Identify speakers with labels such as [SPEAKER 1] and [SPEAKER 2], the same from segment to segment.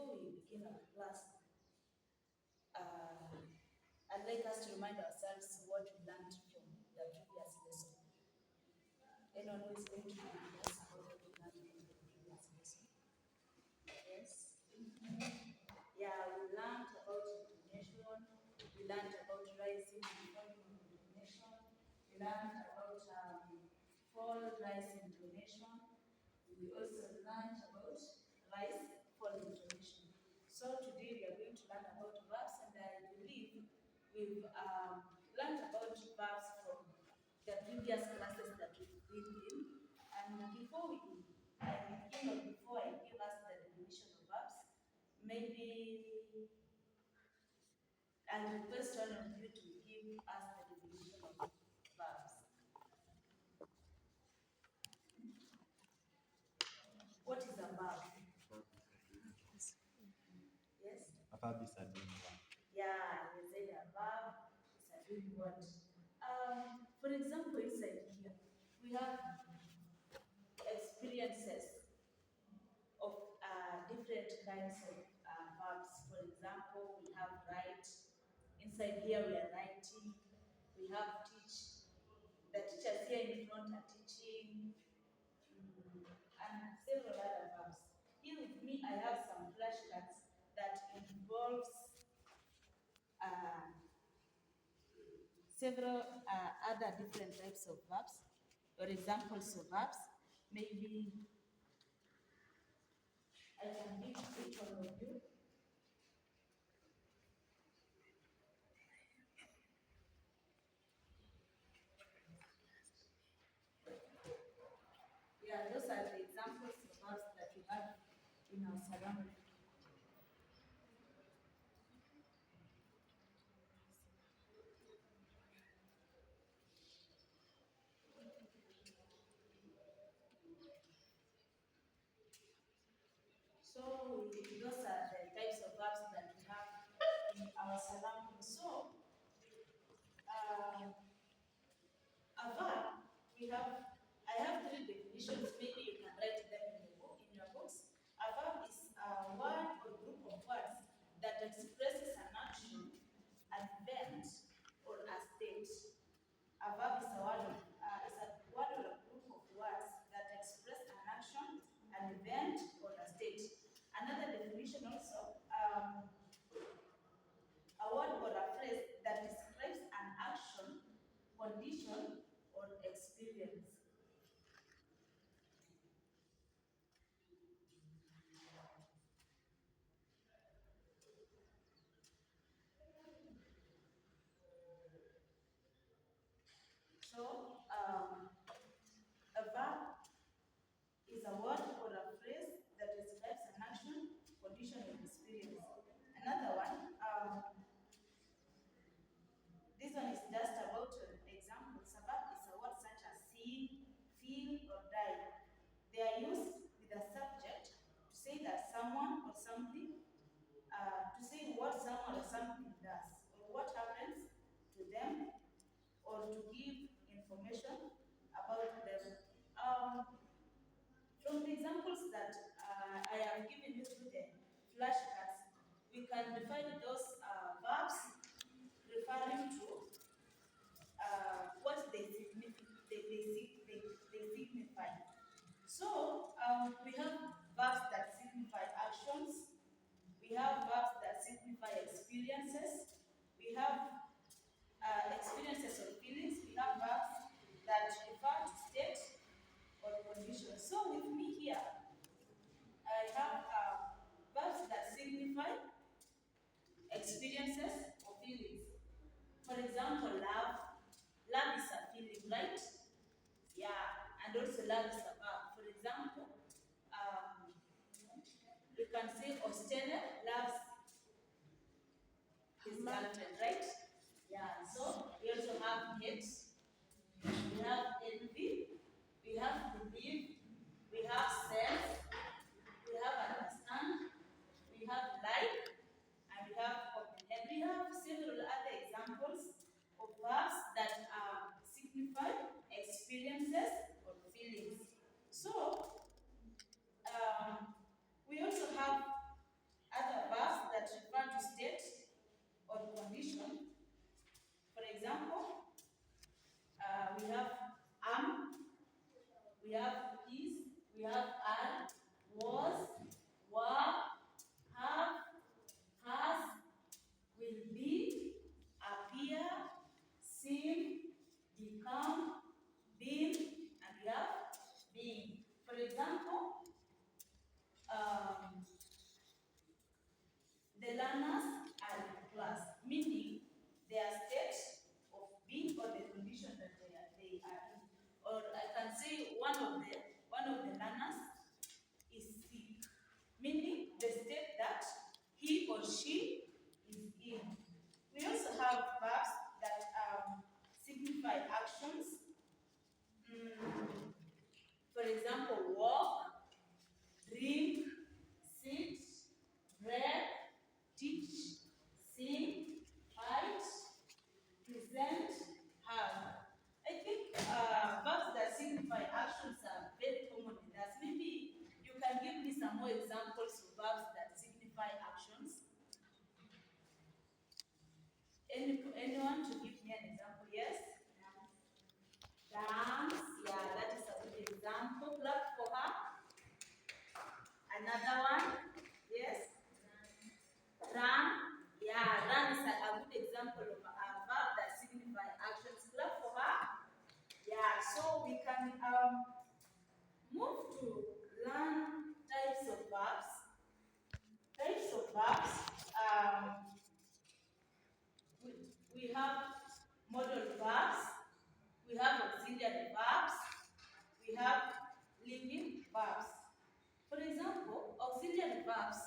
[SPEAKER 1] before we begin our class, I'd like us to remind ourselves what we learned from the previous lesson. Anyone who is going to remind us about what we learned from the previous lesson? Yes? Yeah, we learned about intonation, we learned about rising and falling intonation, we learned about fall, rise intonation, we also learned about rise, fall intonation. So today we are going to learn about verbs, and I believe we've learned about verbs from the previous classes that we've been in. And before I begin, or before I give us the definition of verbs, maybe I'll request one of you to give us the definition of verbs. What is a verb? Yes?
[SPEAKER 2] A verb is a doing one.
[SPEAKER 1] Yeah, you said a verb is a doing what? For example, inside here, we have experiences of different kinds of verbs. For example, we have write. Inside here, we are writing. We have teach. The teachers here in front are teaching, and several other verbs. Here with me, I have some flashcards that involves several other different types of verbs or examples of verbs. Maybe I can give each one of you. Yeah, those are the examples of verbs that we have in our surroundings. So those are the types of verbs that we have in our surroundings. So a verb, I have three definitions. Maybe you can write them in your books. A verb is a word or group of words that expresses an action, an event, or a state. A verb is a word or a group of words that express an action, an event, or a state. Another definition also, a word or a phrase that describes an action, condition, or experience. So, a verb is a word or a phrase that describes an action, condition, or experience. Another one, this one is just about examples. A verb is a word such as see, feel, or die. They are used with a subject to say that someone or something, to say what someone or something does, or what happens to them, or to give information about them. From the examples that I have given you through the flashcards, we can define those verbs referring to what they signify. So we have verbs that signify actions, we have verbs that signify experiences, we have experiences or feelings, we have verbs that refer to state or condition. So with me here, I have verbs that signify experiences or feelings. For example, love. Love is a feeling, right? Yeah, and also love is a verb. For example, you can say Ostene loves his girlfriend, right? Yeah, so we also have hate, we have envy, we have believe, we have sense, we have understand, we have like, and we have comprehend. We have several other examples of verbs that signify experiences or feelings. So, we also have Anyone to give me an example? Yes? Dance. Yeah, that is a good example. Clap for her. Another one. Yes? Run. Yeah, run is a good example of a verb that signifies actions. Clap for her. Yeah, so we can move to learn types of verbs. Types of verbs. We have modal verbs. We have auxiliary verbs. We have linking verbs. For example, auxiliary verbs.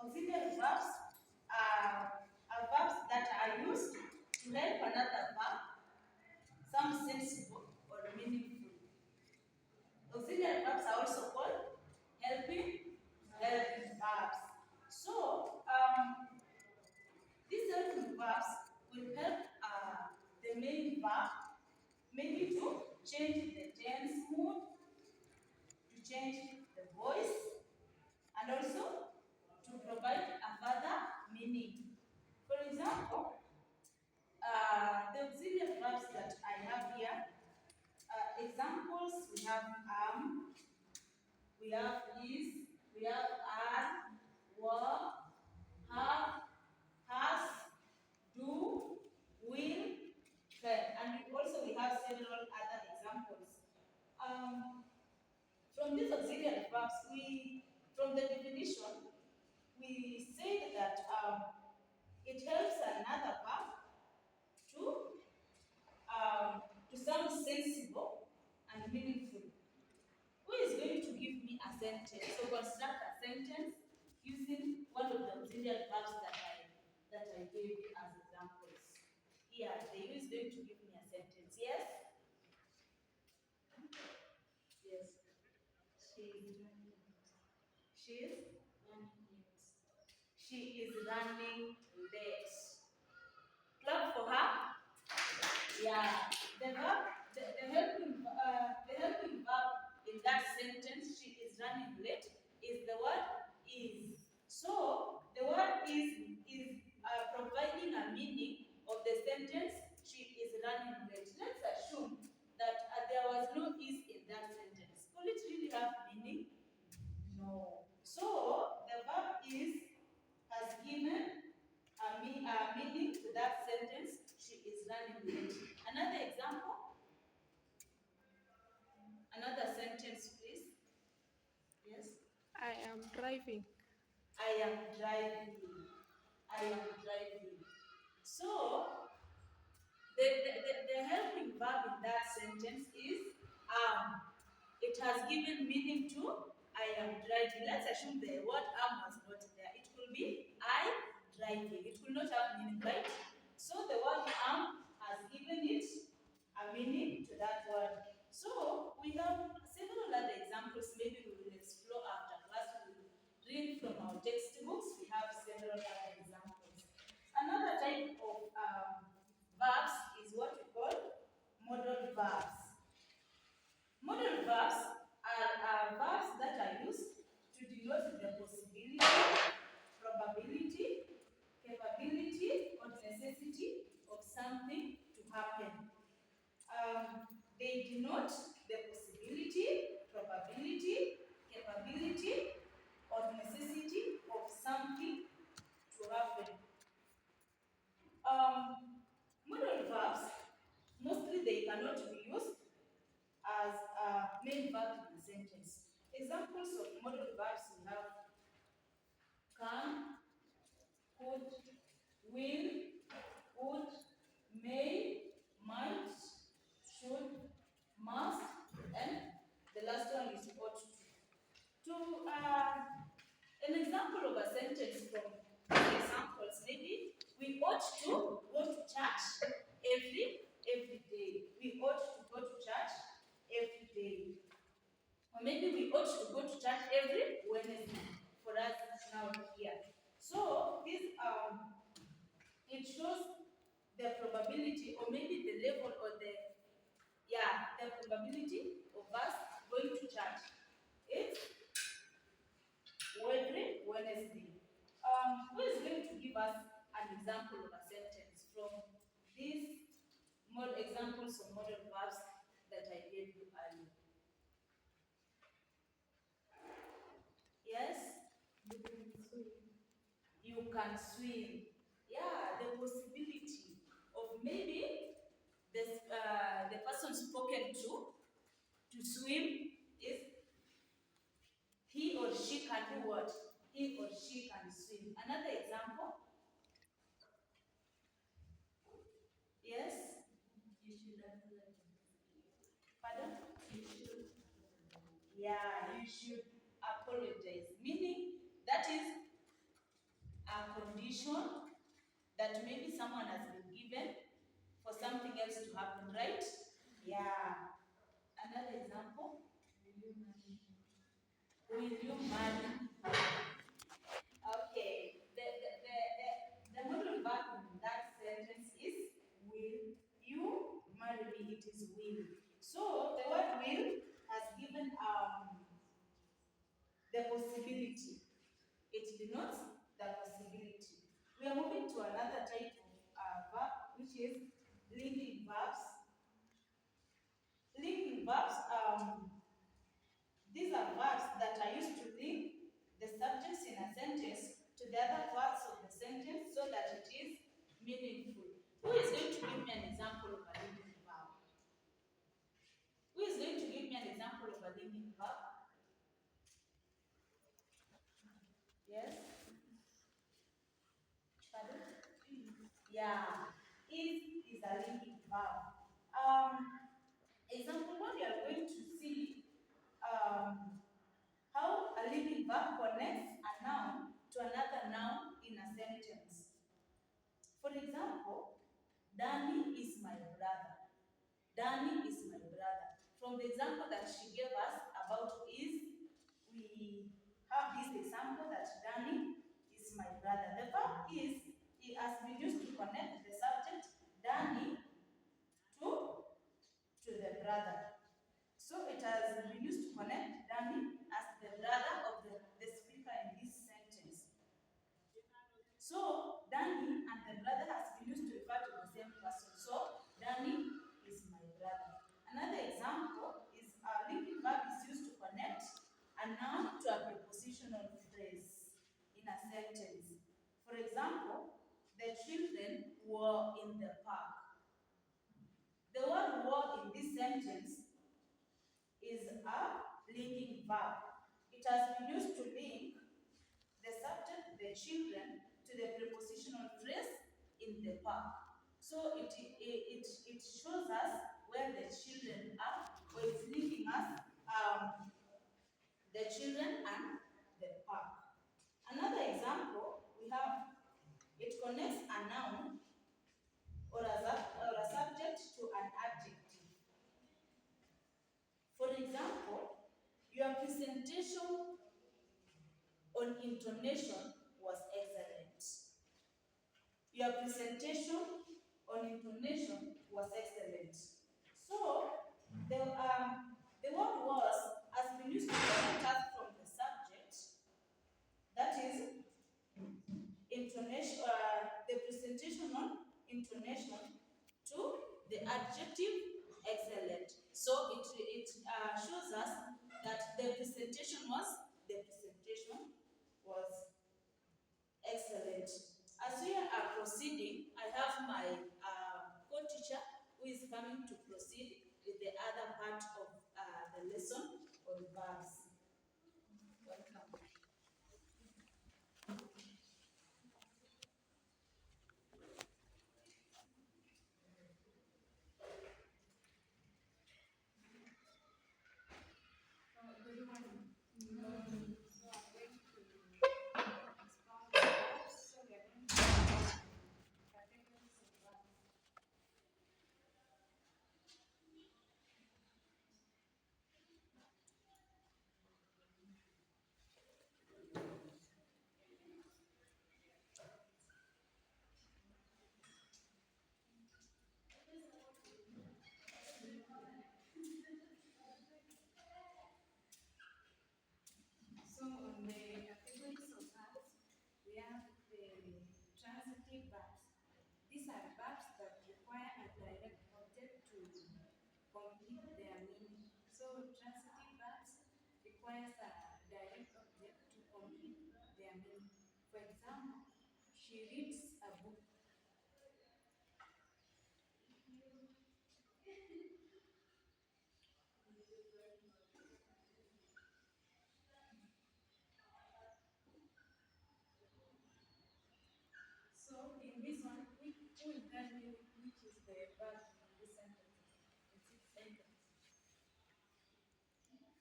[SPEAKER 1] Auxiliary verbs are verbs that are used to help another verb, some sensible or meaningful. Auxiliary verbs are also called helping verbs. So, these helping verbs will help the main verb maybe to change the tense mood, to change the voice, and also to provide a further meaning. For example, the auxiliary verbs that I have here, examples, we have we have is, we have are, were, have, has, do, will, can, and we have several other examples. From these auxiliary verbs, from the definition, we say that it helps another verb to sound sensible and meaningful. Who is going to give me a sentence? So construct a sentence using one of the auxiliary verbs that I gave you as examples. Here, the you is going to give me a sentence. Yes? Yes. She is she is running late. Clap for her. Yeah. The helping verb in that sentence, she is running late, is the word is. So the word is providing a meaning of the sentence. She is running late. Let's assume that there was no is in that sentence. Will it really have meaning? No. So the verb is has given a meaning to that sentence. She is running late. Another example. Another sentence, please. Yes.
[SPEAKER 2] I am driving.
[SPEAKER 1] I am driving. I am driving. So the helping verb in that sentence is it has given meaning to I am driving. Let's assume the word was not there. It will be I driving. It will not have meaning, right? So the word has given it a meaning to that word. So we have several other examples. Maybe we will explore after class. We will read from our textbooks. We have several other examples. Another type of verbs is what we call modal verbs. Modal verbs are verbs that are used to denote the possibility, probability, capability, or necessity of something to happen. They denote the possibility, probability, capability, or necessity of something to happen. Modal verbs, mostly they cannot be used as a main verb in a sentence. Examples of modal verbs we have can, could, will, would, may, might, should, must, and the last one is ought to. An example of a sentence from examples, maybe we ought to go to church every day. We ought to go to church every day. Or maybe we ought to go to church every Wednesday for us now here. So this it shows the probability or maybe the level or the probability of us going to church. It's every Wednesday. Who is going to give us an example of a sentence from these more examples of modal verbs that I gave you earlier. Yes?
[SPEAKER 2] You can swim.
[SPEAKER 1] You can swim. Yeah, the possibility of maybe this, the person spoken to swim is he or she can do what? He or she can swim. Another example. Yes?
[SPEAKER 2] You should apologize.
[SPEAKER 1] Pardon?
[SPEAKER 2] You should.
[SPEAKER 1] Yeah, you should apologize. Meaning that is a condition that maybe someone has been given for something else to happen, right? Yeah. Another example.
[SPEAKER 2] Will you marry me?
[SPEAKER 1] Will you marry? Okay. The modal verb in that sentence is will you marry me? It is will. So the word will has given the possibility. It denotes the possibility. We are moving to another type of verb, which is linking verbs. Linking verbs, these are verbs that are used to link the subjects in a sentence to the other parts of the sentence so that it is meaningful. Who is going to give me an example of a linking verb? Who is going to give me an example of a linking verb? Yes? Pardon? Yeah. Is a linking verb. Example one, we are going to see how a linking verb connects a noun to another noun in a sentence. For example, Danny is my brother. Danny is my brother. From the example that she gave us about is, we have this example that Danny is my brother. The verb is, it has been used to connect the subject Danny to the brother. So it has been used to connect Danny as the brother of the speaker in this sentence. So Danny and the brother has been used to refer to the same person. So Danny is my brother. Another example is a linking verb is used to connect a noun to a prepositional phrase in a sentence. For example, the children were in the park. The word were in this sentence is a linking verb. It has been used to link the subject, the children, to the prepositional phrase in the park. So it shows us where the children are, or it's linking us the children and the park. Another example, we have it connects a noun or a subject to an adjective. For example, your presentation on intonation was excellent. Your presentation on intonation was excellent. So the word was has been used to connect us from the subject, that is intonation, the presentation on intonation, to the adjective excellent. So it shows us that the presentation was excellent. As we are proceeding, I have my co-teacher who is coming to proceed with the other part of the lesson on verbs. Welcome.
[SPEAKER 2] Good morning. So I'm going to expound the verbs. So we are going to categories of verbs.
[SPEAKER 1] name. For example, she reads a book. So in this one, who will tell me which is the verb in this sentence? In this sentence.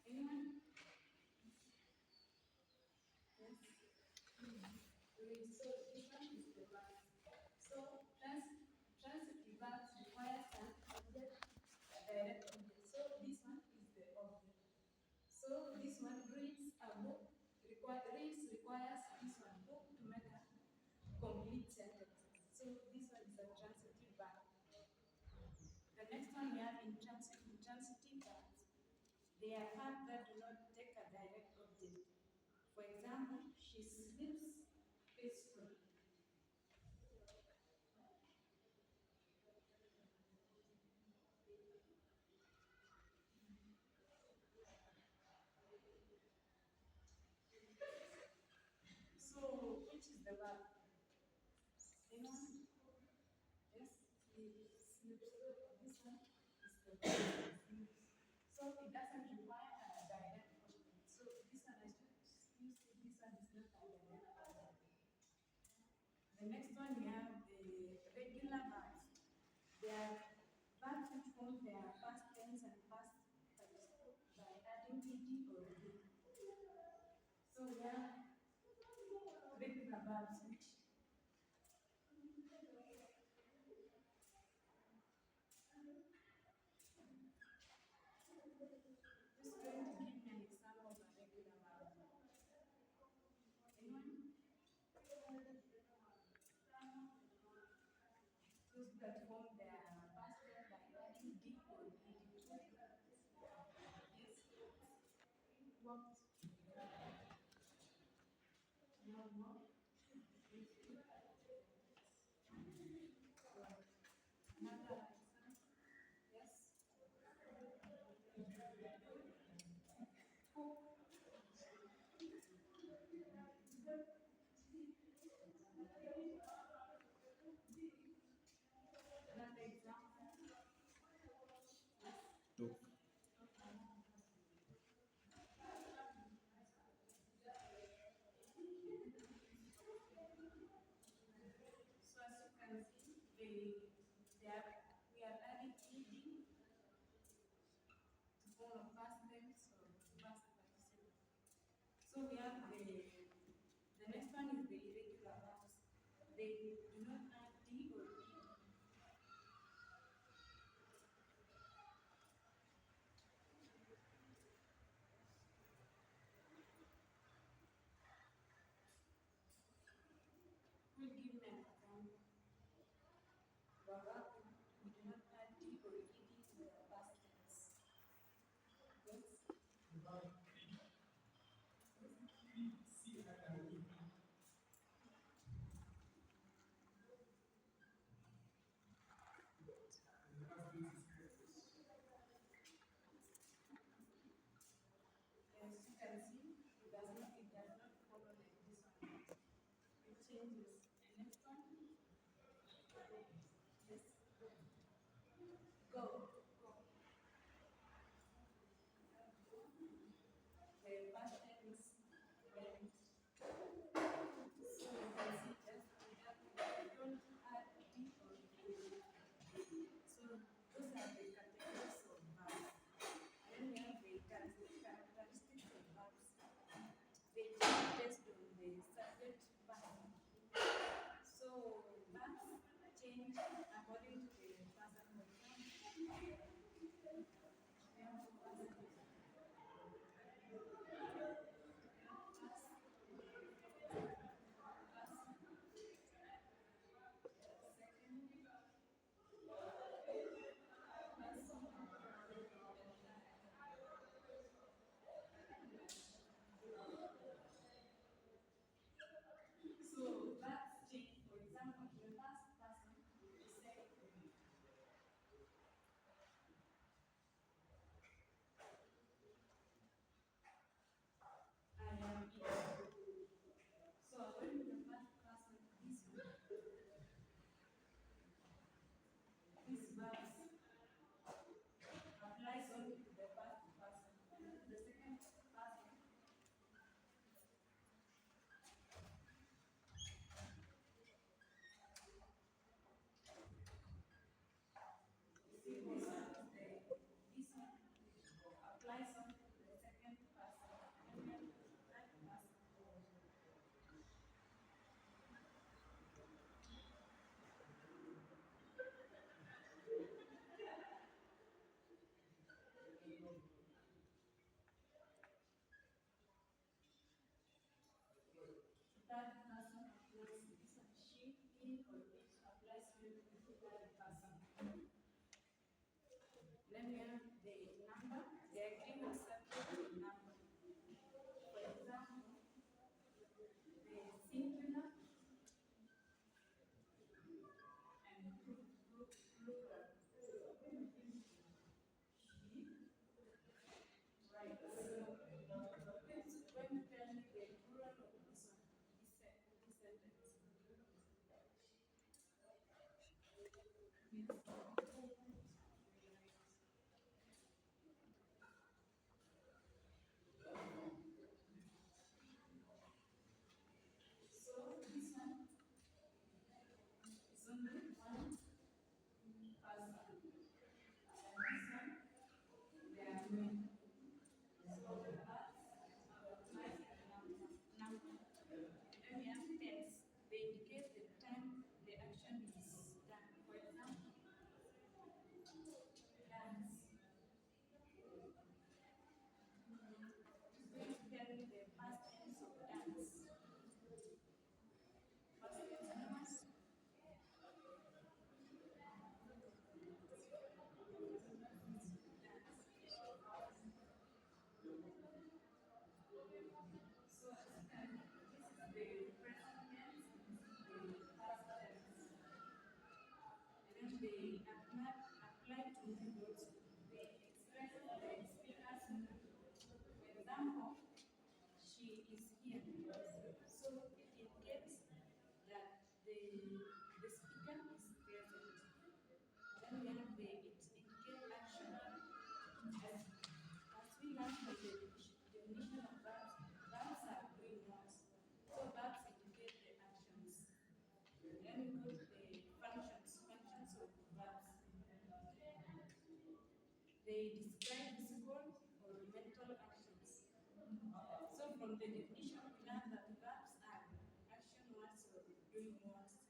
[SPEAKER 1] Anyone? Yes. Read. So this one is the verb. So transitive verbs requires an object, a direct object. So this one is the object. So this one reads a book. Reads requires this one book to make a complete sentence. So this one is a transitive verb. The next one we have intransitive verbs. They are verbs that do not take a direct object. For example, she sleeps peacefully. So which is the verb? Anyone? Yes? Sleeps. This one is the verb. Sleeps. So it doesn't require a direct object. So this one I you see this one is not a direct object. The next one we have the regular verbs. They are verbs which form their past tense and past participle by adding ed or ed. So we have regular verbs which just going to give me an example of a regular verb. Anyone? Those that form their past tense by adding d or ed. Yes. What? No, no. Another example. Yes. Another example. So as you can see, we are adding ed to form a past tense or past participle. So we have the next one is the irregular verbs. They do not add d or ed. Who will give me an example? The verb we do not add d or ed to the past tense. Yes. As you can see, it does not follow like this one. It changes. The next one, yes, go, go. The past tense went. So you can see just we don't add d or ed. So those are the categories of verbs. And then we have the characteristics of verbs. They change based on the subject verb. So verbs change according to the person. For example, we have the person. So that's change. For example, the first person is
[SPEAKER 2] Then we go to the functions of verbs. They describe physical or mental actions. So from the definition, we learn that verbs are action words or doing words.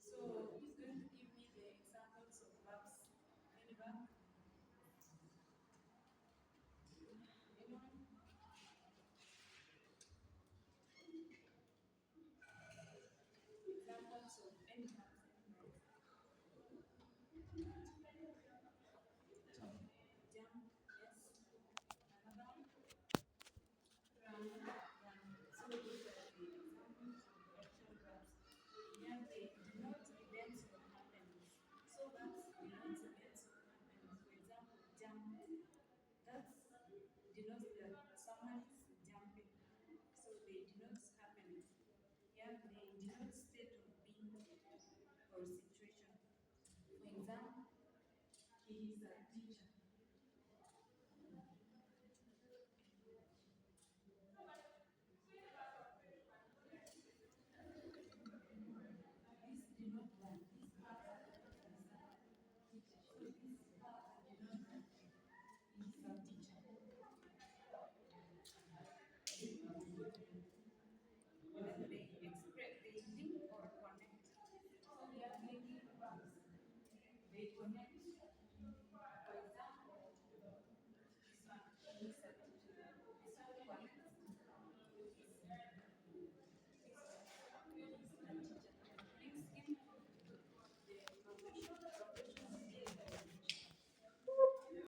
[SPEAKER 2] So who's going to give me the examples of verbs? Any verb? Anyone? Examples of any verbs? Jump, yes. Another one? Run. So these are the examples of action verbs. Yeah, they denote events or happenings. So verbs denote events or happenings. For example, jump. That denotes that someone is jumping. So they denote happenings. Yeah, they denote state of being or situation. For example, he is a teacher. This denote that this person is a teacher. So this person denote that he is a teacher. Then they express, they link or connect. So they are linking verbs. They connect.